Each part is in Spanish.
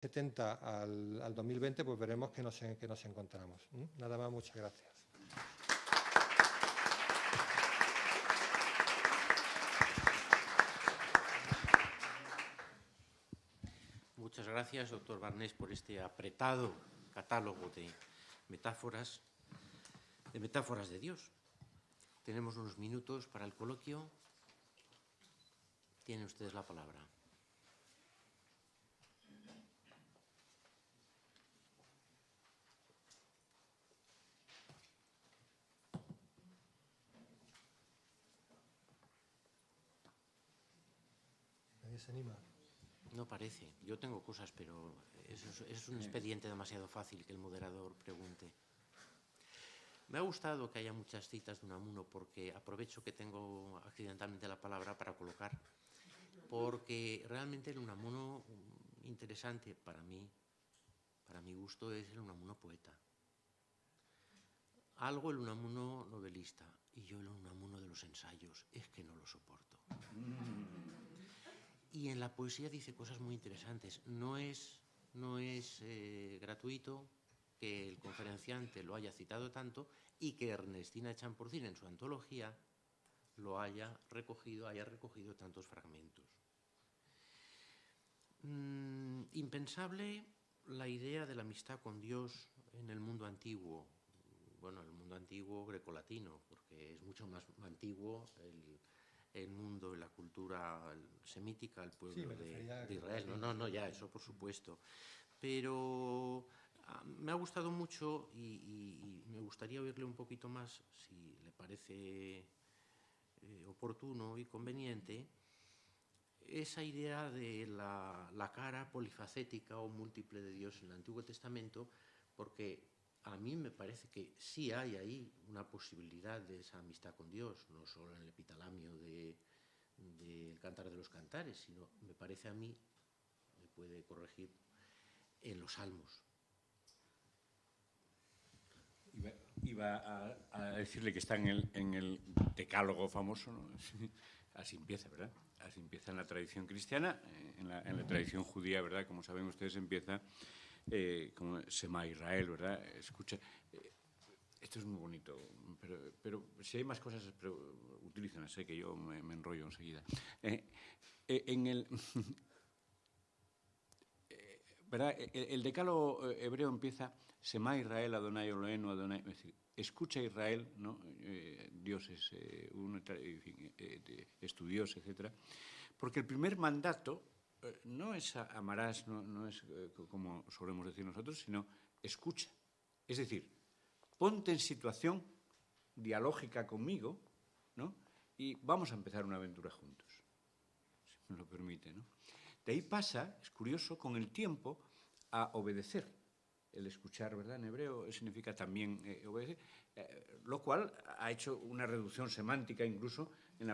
70 al 2020, pues veremos que nos encontramos. Nada más, muchas gracias. Muchas gracias, doctor Barnés, por este apretado catálogo de metáforas de Dios. Tenemos unos minutos para el coloquio. Tienen ustedes la palabra. ¿Nadie se anima? No parece. Yo tengo cosas, pero es un expediente demasiado fácil que el moderador pregunte. Me ha gustado que haya muchas citas de Unamuno porque aprovecho que tengo accidentalmente la palabra para colocar, porque realmente el Unamuno interesante para mí, para mi gusto, es el Unamuno poeta. Algo el Unamuno novelista y yo el Unamuno de los ensayos es que no lo soporto. Y en la poesía dice cosas muy interesantes. No es gratuito que el conferenciante lo haya citado tanto y que Ernestina Champurcín en su antología lo haya recogido tantos fragmentos. Impensable la idea de la amistad con Dios en el mundo antiguo. Bueno, el mundo antiguo grecolatino, porque es mucho más antiguo el mundo, la cultura semítica, el pueblo de Israel. No, ya, eso por supuesto. Pero me ha gustado mucho y me gustaría oírle un poquito más, si le parece oportuno y conveniente, esa idea de la cara polifacética o múltiple de Dios en el Antiguo Testamento, porque a mí me parece que sí hay ahí una posibilidad de esa amistad con Dios, no solo en el epitalamio del Cantar de los Cantares, sino, me parece a mí, me puede corregir, en los Salmos. Iba a decirle que está en el decálogo famoso, ¿no? Así empieza, ¿verdad? Así empieza en la tradición cristiana, en la tradición judía, ¿verdad? Como saben ustedes, empieza como Shema Israel, ¿verdad? Escucha. Esto es muy bonito, pero si hay más cosas, utilícenlas, sé que yo me enrollo enseguida. ¿Verdad? El decálogo hebreo empieza Shema Israel, Adonai Eloheinu, Adonai. Es decir, escucha Israel, ¿no? Dios es es tu Dios, etc. Porque el primer mandato no es amarás, no es como solemos decir nosotros, sino escucha. Es decir, ponte en situación dialógica conmigo, ¿no? Y vamos a empezar una aventura juntos, si me lo permite, ¿no? De ahí pasa, es curioso, con el tiempo a obedecer. El escuchar, ¿verdad? En hebreo significa también obedecer, lo cual ha hecho una reducción semántica incluso en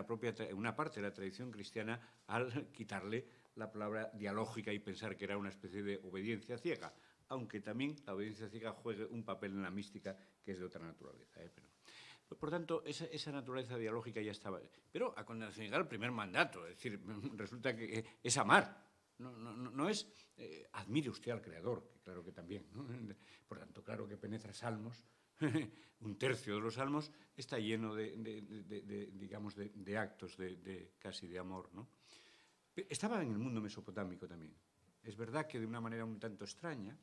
una parte de la tradición cristiana al quitarle la palabra dialógica y pensar que era una especie de obediencia ciega, aunque también la obediencia ciega juegue un papel en la mística que es de otra naturaleza. Por tanto, esa naturaleza dialógica ya estaba. Pero a cuando llega el primer mandato, es decir, resulta que es amar. No es admire usted al Creador, que claro que también, ¿no? Por tanto, claro que penetra Salmos, un tercio de los Salmos está lleno de actos casi de amor, ¿no? Estaba en el mundo mesopotámico también. Es verdad que de una manera un tanto extraña,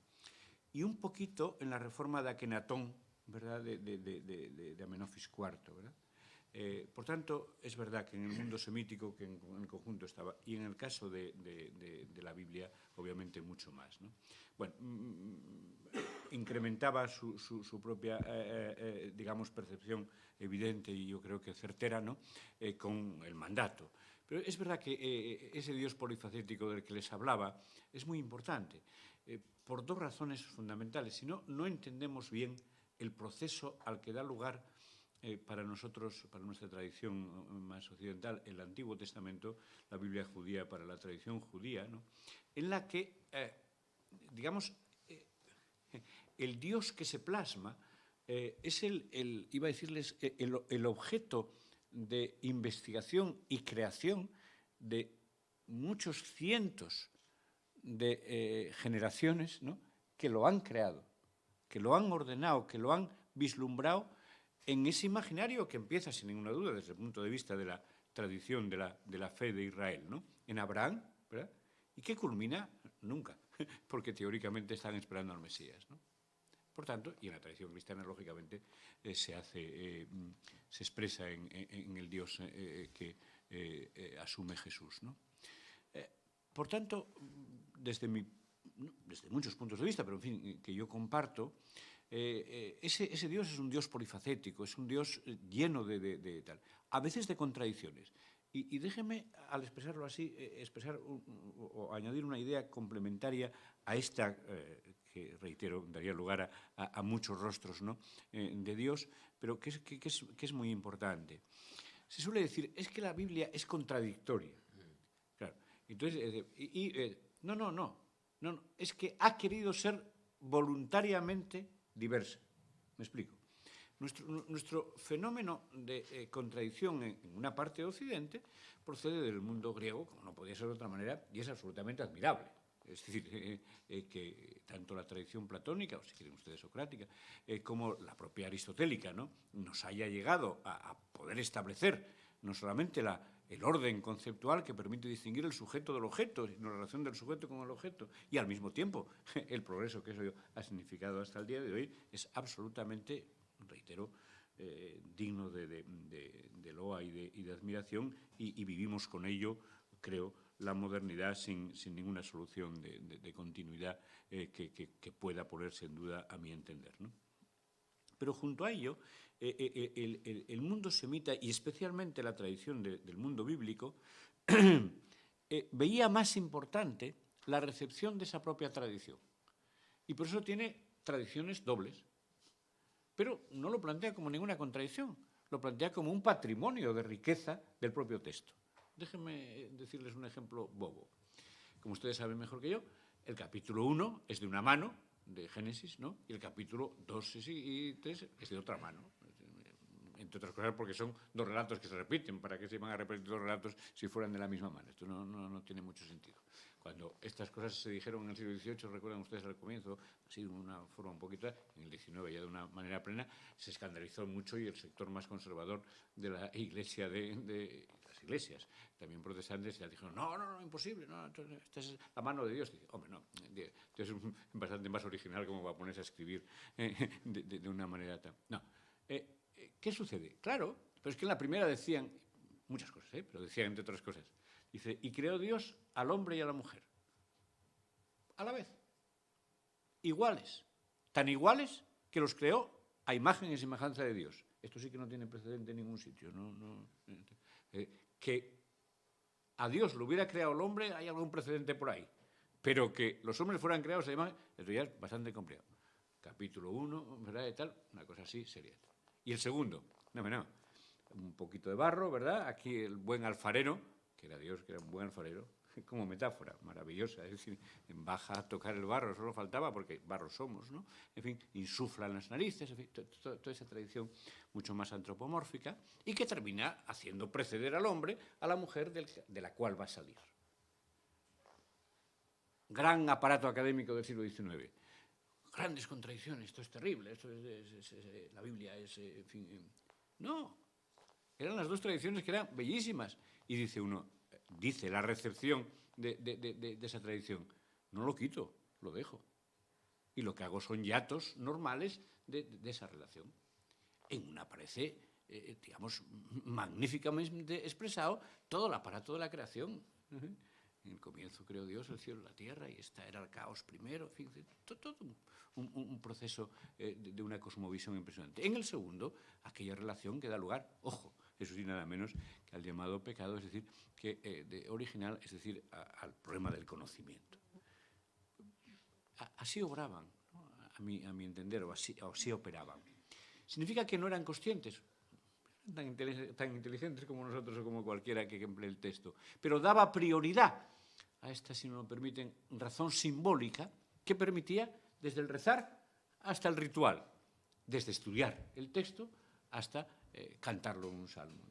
y un poquito en la reforma de Akenatón, ¿verdad? De Amenofis IV, ¿verdad? Por tanto, es verdad que en el mundo semítico que en el conjunto estaba, y en el caso de la Biblia, obviamente mucho más, ¿no? Bueno, incrementaba su propia, digamos, percepción evidente y yo creo que certera, ¿no? Con el mandato. Pero es verdad que ese Dios polifacético del que les hablaba es muy importante, por dos razones fundamentales. Si no, no entendemos bien el proceso al que da lugar para nosotros, para nuestra tradición más occidental, el Antiguo Testamento, la Biblia judía para la tradición judía, ¿no? En la que, digamos, el Dios que se plasma es iba a decirles, el objeto de investigación y creación de muchos cientos de generaciones, ¿no?, que lo han creado, que lo han ordenado, que lo han vislumbrado en ese imaginario que empieza, sin ninguna duda, desde el punto de vista de la tradición de la fe de Israel, ¿no?, en Abraham, ¿verdad?, y que culmina nunca, porque teóricamente están esperando al Mesías, ¿no? Por tanto, y en la tradición cristiana, lógicamente, se expresa en el Dios que asume Jesús, ¿no? Por tanto, desde muchos puntos de vista, pero en fin, que yo comparto, ese Dios es un Dios polifacético, es un Dios lleno de tal, a veces de contradicciones. Y déjeme, al expresarlo así, expresar o añadir una idea complementaria a esta, que, reitero, daría lugar a muchos rostros, ¿no?, de Dios, pero que es muy importante. Se suele decir, es que la Biblia es contradictoria. Claro. Entonces, no, es que ha querido ser voluntariamente diversa. ¿Me explico? Nuestro fenómeno de contradicción en una parte de Occidente procede del mundo griego, como no podía ser de otra manera, y es absolutamente admirable. Es decir, que tanto la tradición platónica, o si quieren ustedes socrática, como la propia aristotélica, ¿no?, nos haya llegado a poder establecer no solamente el orden conceptual que permite distinguir el sujeto del objeto, sino la relación del sujeto con el objeto, y al mismo tiempo el progreso que eso ha significado hasta el día de hoy, es absolutamente, reitero, digno de loa y de admiración, y vivimos con ello, creo, la modernidad sin ninguna solución de continuidad que pueda ponerse en duda, a mi entender, ¿no? Pero junto a ello, el mundo semita, y especialmente la tradición del mundo bíblico, veía más importante la recepción de esa propia tradición. Y por eso tiene tradiciones dobles. Pero no lo plantea como ninguna contradicción, lo plantea como un patrimonio de riqueza del propio texto. Déjenme decirles un ejemplo bobo. Como ustedes saben mejor que yo, el capítulo 1 es de una mano, de Génesis, ¿no?, y el capítulo 2 y 3 es de otra mano. Entre otras cosas porque son dos relatos que se repiten. ¿Para qué se van a repetir dos relatos si fueran de la misma mano? Esto no tiene mucho sentido. Cuando estas cosas se dijeron en el siglo XVIII, recuerdan ustedes al comienzo, así de una forma un poquito, en el XIX ya de una manera plena, se escandalizó mucho, y el sector más conservador de la Iglesia, de las iglesias, también protestantes, ya dijeron, no, imposible, no, esta es la mano de Dios. Dice, hombre, no, Dios es bastante más original como va a ponerse a escribir de una manera tan... No. ¿Qué sucede? Claro, pero es que en la primera decían muchas cosas, pero decían entre otras cosas. Dice, y creó Dios al hombre y a la mujer a la vez, iguales, tan iguales que los creó a imagen y semejanza de Dios. Esto sí que no tiene precedente en ningún sitio. Que a Dios lo hubiera creado el hombre, hay algún precedente por ahí, pero que los hombres fueran creados a imagen, esto ya es bastante complicado. Capítulo 1, ¿verdad? Y tal, una cosa así sería. Y el segundo, no, un poquito de barro, ¿verdad? Aquí el buen alfarero, que era Dios, que era un buen alfarero, como metáfora maravillosa, es decir, baja a tocar el barro, solo faltaba, porque barro somos, ¿no? En fin, insufla en las narices, en fin, toda esa tradición mucho más antropomórfica, y que termina haciendo preceder al hombre a la mujer de la cual va a salir. Gran aparato académico del siglo XIX. Grandes contradicciones, esto es terrible, esto la Biblia es, en fin... No, eran las dos tradiciones que eran bellísimas. Y dice uno, dice la recepción de esa tradición, no lo quito, lo dejo. Y lo que hago son hiatos normales de esa relación. En una aparece, digamos, magníficamente expresado todo el aparato de la creación. En el comienzo creó Dios el cielo y la tierra, y esta era el caos primero, en fin, todo un proceso de una cosmovisión impresionante. En el segundo, aquella relación que da lugar, ojo, eso sí, nada menos que al llamado pecado, es decir, que original, es decir, al problema del conocimiento. Así obraban, ¿no?, a mi entender, o así operaban. ¿Significa que no eran conscientes? Tan inteligentes como nosotros o como cualquiera que emplee el texto, pero daba prioridad a esta, si no lo permiten, razón simbólica que permitía desde el rezar hasta el ritual, desde estudiar el texto hasta cantarlo en un salmo.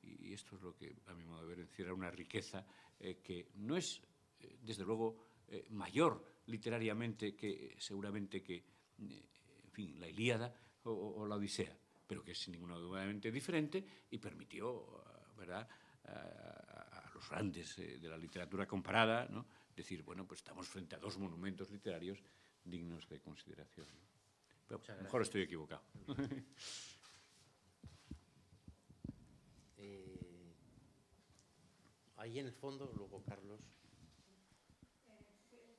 Y esto es lo que, a mi modo de ver, encierra una riqueza que no es, desde luego, mayor literariamente que seguramente que, en fin, la Ilíada o la Odisea, pero que es sin ninguna duda diferente y permitió, ¿verdad?, a los grandes de la literatura comparada, ¿no?, decir, bueno, pues estamos frente a dos monumentos literarios dignos de consideración, ¿no? Pero a lo mejor estoy equivocado. Ahí en el fondo, luego Carlos.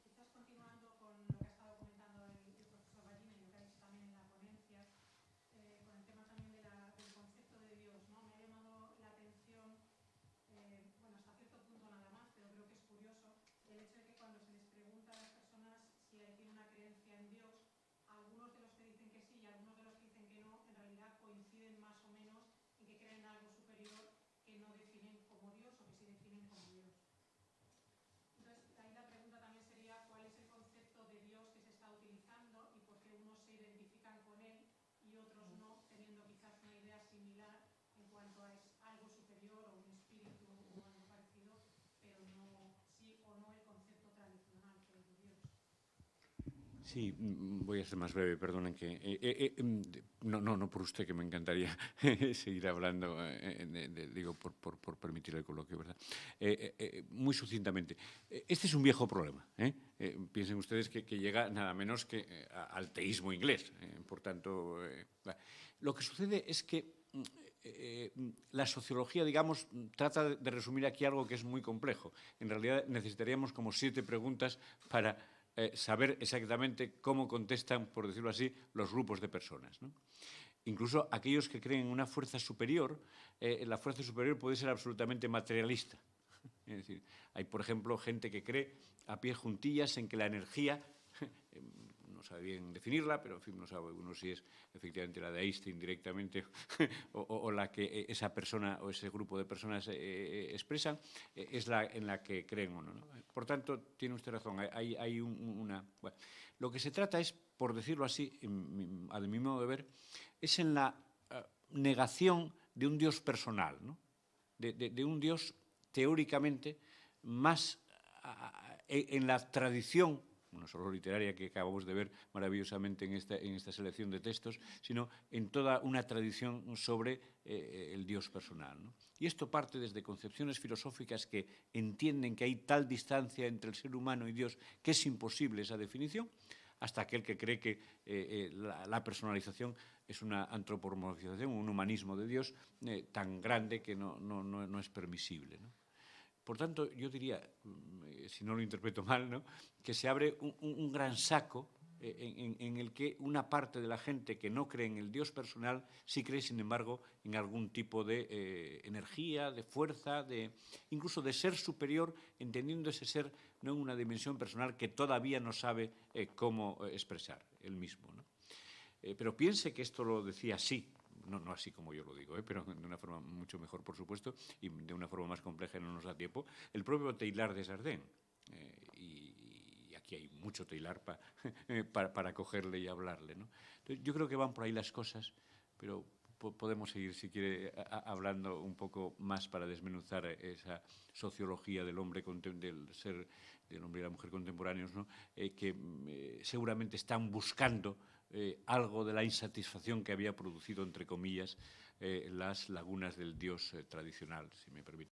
Quizás continuando con lo que ha estado comentando el profesor Ballina y lo que ha dicho también en la ponencia, con el tema también del concepto de Dios, ¿no? Me ha llamado la atención, bueno, hasta cierto punto nada más, pero creo que es curioso el hecho de que cuando se les pregunta a las personas si tienen una creencia en Dios, algunos de los que dicen que sí y algunos de los que dicen que no, en realidad coinciden más o menos en que creen en algo superior que no definen como Dios o que sí definen como Dios. Entonces, ahí la pregunta también sería cuál es el concepto de Dios que se está utilizando y por qué unos se identifican con él y otros no, teniendo quizás una idea similar en cuanto a es algo superior o un espíritu o algo parecido, pero no sí o no el concepto tradicional que hay de Dios. Sí, voy a ser más breve, perdonen que... no por usted, que me encantaría seguir hablando, digo, por permitir el coloquio, ¿verdad? Muy sucintamente. Este es un viejo problema, ¿eh? Piensen ustedes que llega nada menos que al teísmo inglés. Por tanto, lo que sucede es que la sociología, digamos, trata de resumir aquí algo que es muy complejo. En realidad necesitaríamos como 7 preguntas para saber exactamente cómo contestan, por decirlo así, los grupos de personas, ¿no? Incluso aquellos que creen en una fuerza superior, la fuerza superior puede ser absolutamente materialista. Es decir, hay, por ejemplo, gente que cree a pie juntillas en que la energía, no sabe bien definirla, pero en fin, no sabe uno si es efectivamente la de Einstein directamente o la que esa persona o ese grupo de personas expresan, es la en la que creen o no, ¿no? Por tanto, tiene usted razón, hay una... Bueno, lo que se trata es, por decirlo así, a mi modo de ver, es en la negación de un Dios personal, ¿no? De un Dios teóricamente más en la tradición, no solo literaria que acabamos de ver maravillosamente en esta selección de textos, sino en toda una tradición sobre el Dios personal, ¿no? Y esto parte desde concepciones filosóficas que entienden que hay tal distancia entre el ser humano y Dios que es imposible esa definición, hasta aquel que cree que la personalización es una antropomorfización, un humanismo de Dios tan grande que no es permisible, ¿no? Por tanto, yo diría, si no lo interpreto mal, ¿no?, que se abre un gran saco en el que una parte de la gente que no cree en el Dios personal sí cree, sin embargo, en algún tipo de energía, de fuerza, incluso de ser superior, entendiendo ese ser no en una dimensión personal que todavía no sabe cómo expresar él mismo, ¿no? Pero piense que esto lo decía así, no así como yo lo digo, pero de una forma mucho mejor, por supuesto, y de una forma más compleja, no nos da tiempo, el propio Teilhard de Chardin. Y aquí hay mucho Teilhard para cogerle y hablarle, ¿no? Entonces, yo creo que van por ahí las cosas, pero podemos seguir, si quiere, hablando un poco más para desmenuzar esa sociología del hombre, del hombre y la mujer contemporáneos, ¿no?, que seguramente están buscando algo de la insatisfacción que había producido, entre comillas, las lagunas del Dios tradicional, si me permite.